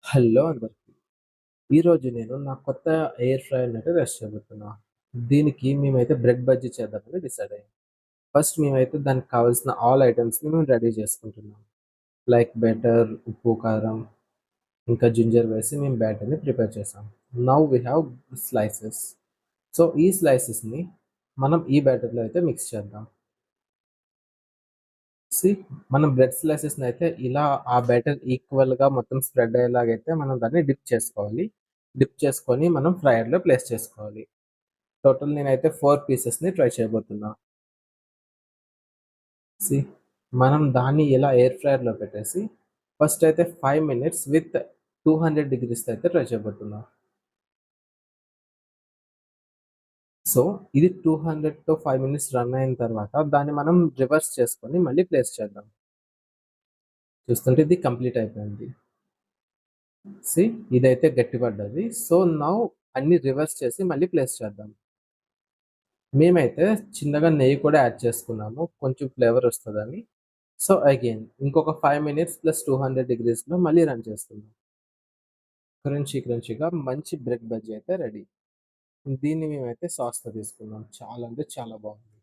Hello అందరికి. ఈరోజు నేను నా కొత్త ఎయిర్ ఫ్రైయర్‌ని అయితే టెస్ట్ చేయబోతున్నా. దీనికి మేమైతే బ్రెడ్ బజ్జీ చేద్దామని డిసైడ్ అయ్యాం. ఫస్ట్ మేమైతే దానికి కావాల్సిన ఆల్ ఐటెమ్స్‌ని మేము రెడీ చేసుకుంటున్నాం. లైక్ బటర్, ఉప్పు, కారం, ఇంకా జింజర్ వేసి మేము బ్యాటర్‌ని ప్రిపేర్ చేసాం. Now we have slices. So, ఈ స్లైసెస్‌ని మనం ఈ బ్యాటర్‌లో అయితే మిక్స్ చేద్దాం. సీ మనం బ్రెడ్ స్లైసెస్‌ని అయితే ఇలా ఆ బ్యాటర్ ఈక్వల్‌గా మొత్తం స్ప్రెడ్ అయ్యేలాగైతే మనం దాన్ని డిప్ చేసుకోవాలి. డిప్ చేసుకొని మనం ఫ్రైయర్‌లో ప్లేస్ చేసుకోవాలి. టోటల్ నేనైతే 4 పీసెస్‌ని ట్రై చేయబోతున్నా. సీ మనం దాన్ని ఇలా ఎయిర్ ఫ్రైయర్‌లో పెట్టేసి ఫస్ట్ అయితే 5 మినిట్స్ విత్ 200 డిగ్రీస్‌తో అయితే ట్రై చేయబోతున్నా. సో, ఇది 200తో 5 మినిట్స్ రన్ అయిన తర్వాత దాన్ని మనం రివర్స్ చేసుకొని మళ్ళీ ప్లేస్ చేద్దాం. చూస్తుంటే ఇది కంప్లీట్ అయిపోయింది. సీ ఇదైతే గట్టిపడ్డది. సో, నౌ అన్ని రివర్స్ చేసి మళ్ళీ ప్లేస్ చేద్దాం. మేమైతే చిన్నగా నెయ్యి కూడా యాడ్ చేసుకున్నాము. కొంచెం ఫ్లేవర్ వస్తదని. సో, అగైన్ ఇంకొక 5 మినిట్స్ ప్లస్ 200 డిగ్రీస్‌లో మళ్ళీ రన్ చేస్తున్నాం. క్రంచీగా మంచి బ్రెడ్ బజ్జీ అయితే రెడీ. దీన్ని మేమైతే సాస్‌తో తీసుకున్నాం. చాలా అంటే చాలా బాగుంది.